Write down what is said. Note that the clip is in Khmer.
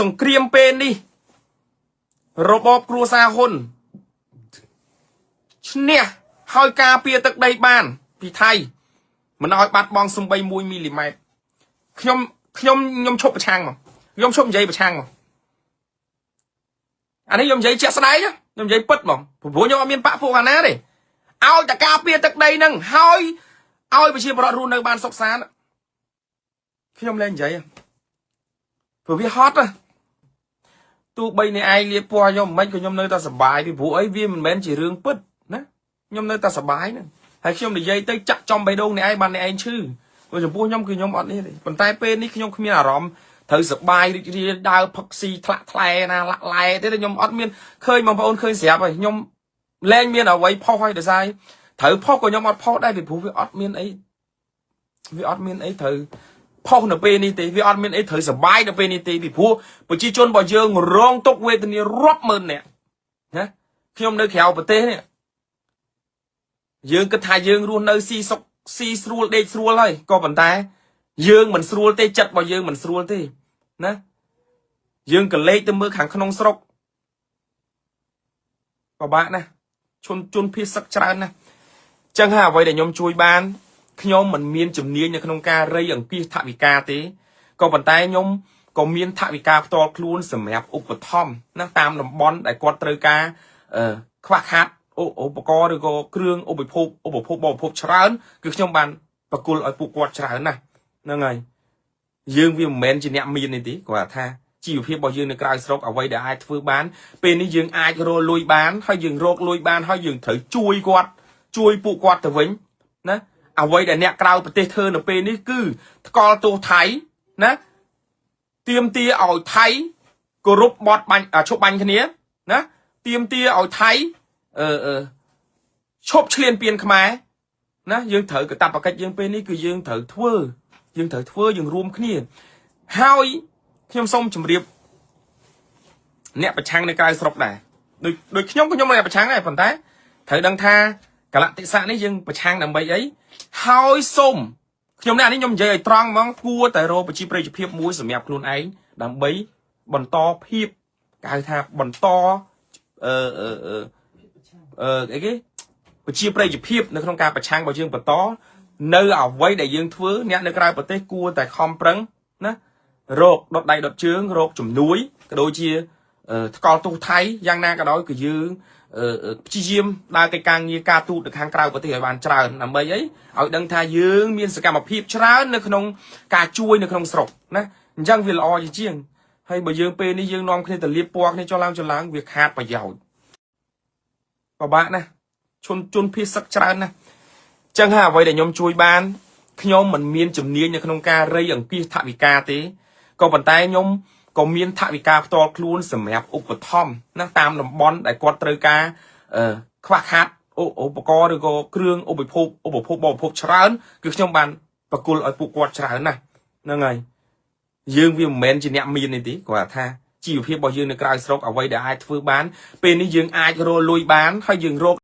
សង្គ្រាមពេលនេះរបបគ្រួសារហ៊ុនឈ្នះហើយការពារទឹកដីបានពីថៃមិនឲ្យបាត់បង់សំបី1 មីលីម៉ែត្រខ្ញុំឈប់ប្រឆាំងមកខ្ញុំឈប់និយាយប្រឆាំងមកអានេះខ្ញុំនិយាយជាក់ស្ដែងខ្ញុំនិយាយពិតមកព្រោះខ្ញុំអត់មានបាក់ពួកអាណាទេឲ្យតែការពារទឹកដីហ្នឹងហើយឲ្យប្រជាពលរដ្ឋរស់នៅបានសុខសាន្តខ្ញុំលែងនិយាយព្រោះវាហត់ទោះបីអ្នកឯងលៀបពណ៌ខ្ញុំមិនក៏ខ្ញុំនៅតែសប្បាយពីព្រោះអីវាមិនមែនជារឿងពិតណាខ្ញុំនៅតែសប្បាយហ្នឹងហើយខ្ញុំនិយាយទៅចាក់ចំបេះដូងអ្នកឯងបានអ្នកឯងឈឺព្រោះចំពោះខ្ញុំគឺខ្ញុំអត់នេះទេប៉ុន្តែពេលនេះខ្ញុំគ្មានអារម្មណ៍ត្រូវសប្បាយរីករាយដើរផឹកស៊ីថ្លាក់ថ្លែណាលាក់ឡែទេខ្ញុំអត់មានឃើញបងប្អូនឃើញស្រាប់ហើយខ្ញុំលែងមានអ្វីផុសហើយដោយសារត្រូវផុសក៏ខ្ញុំអត់ផុសដែរពីព្រោះវាអត់មានអីត្រូវផុសនៅពេលនេះទេវាអត់មានអីត្រូវសប្បាយនៅពេលនេះទេពីព្រោះប្រជាជនរបស់យើងរងទុក្ខវេទនារាប់ម៉ឺននាក់ណាខ្ញុំនៅក្រៅប្រទេសនេះយើងគិតថាយើងរស់នៅស៊ីសុខស៊ីស្រួលដេកស្រួលហើយក៏ប៉ុន្តែយើងមិនស្រួលទេចិត្តរបស់យើងមិនស្រួលទេណាយើងក៏លេចទៅមើលខាងក្នុងស្រុកពិបាកណាស់ជនភៀសសឹកច្រើនណាស់ចឹងហើយអ្វីដែលខ្ញុំជួយបានខ្ញុំមិនមានជំនាញនៅក្នុងការរៃអង្គាសថវិកាទេក៏ប៉ុន្តែខ្ញុំក៏មានថវិកាផ្ទាល់ខ្លួនសម្រាប់ឧបត្ថម្ភណាតាមតំបន់ដែលគាត់ត្រូវការខ្វះខាតឧបករណ៍ឬក៏គ្រឿងឧបភោគបរិភោគច្រើនគឺខ្ញុំបានបកគលឲ្យពួកគាត់ច្រើនណាស់ហ្នឹងហើយយើងវាមិនមែនជាអ្នកមាននេះទេគាត់ថាជីវភាពរបស់យើងនៅក្រៅស្រុកអ្វីដែលអាចធ្វើបានពេលនេះយើងអាចរកលុយបានហើយយើងរកលុយបានហើយយើងត្រូវជួយគាត់ជួយពួកគាត់ទៅវិញណាអ្វីដែលអ្នកក្រៅប្រទេសធ្វើនៅពេលនេះគឺថ្កល់ទោសថៃណាទាមទារឲ្យថៃគោរពបទបាញ់ឈប់បាញ់គ្នាណាទាមទារឲ្យថៃឈប់ឈ្លានពានខ្មែរណាយើងត្រូវកាតព្វកិច្ចយើងពេលនេះគឺយើងត្រូវធ្វើយើងរួមគ្នាហើយខ្ញុំសូមជម្រាបអ្នកប្រឆាំងនៅក្រៅស្រុកដែរដូចខ្ញុំក៏ខ្ញុំនៅប្រឆាំងដែរប៉ុន្តែត្រូវដឹងថាកលៈទេសៈនេះយើងប្រឆាំងដើម្បីអីហើយសូមខ្ញុំនេះអានេះខ្ញុំនិយាយឲ្យត្រង់ហ្មងគួរតែរកប្រជាប្រិយភាពមួយសម្រាប់ខ្លួនឯងដើម្បីបន្តភាពគេហៅថាបន្តអីគេប្រជាប្រិយភាពនៅក្នុងការប្រឆាំងរបស់យើងបន្តនៅអ្វីដែលយើងធ្វើអ្នកនៅក្រៅប្រទេសគួរតែខំប្រឹងណារកដុតដៃដុតជើងរកជំនួយក៏ដូចជាថ្កល់ទោសថៃយ៉ាងណាក៏ដោយគឺយើងព្យាយាមដើរកិច្ចការងារការទូតនៅខាងក្រៅប្រទេសឲ្យបានច្រើនដើម្បីអីឲ្យដឹងថាយើងមានសកម្មភាពច្រើននៅក្នុងការជួយនៅក្នុងស្រុកណាអញ្ចឹងវាល្អជាងហើយបើយើងពេលនេះយើងនាំគ្នាទៅលៀបពណ៌គ្នាចុះឡើងវាខាតប្រយោជន៍ពិបាកណាស់ជនភៀសសឹកច្រើនណាស់អញ្ចឹងហើយអ្វីដែលខ្ញុំជួយបានខ្ញុំមិនមានជំនាញនៅក្នុងការរៃអង្គាសថវិកាទេក៏ប៉ុន្តែខ្ញុំក៏មានថវិកាផ្ទាល់ខ្លួនសម្រាប់ឧបត្ថម្ភណាតាមតំបន់ដែលគាត់ត្រូវការខ្វះខាតឧបករណ៍ឬក៏គ្រឿងឧបភោគបរិភោគច្រើនគឺខ្ញុំបានបកគលឲ្យពួកគាត់ច្រើនណាស់ហ្នឹងហើយយើងវាមិនមែនជាអ្នកមាននេះទេគាត់ថាជីវភាពរបស់យើងនៅក្រៅស្រុកអ្វីដែលអាចធ្វើបានពេលនេះយើងអាចរកលុយបានហើយយើងរក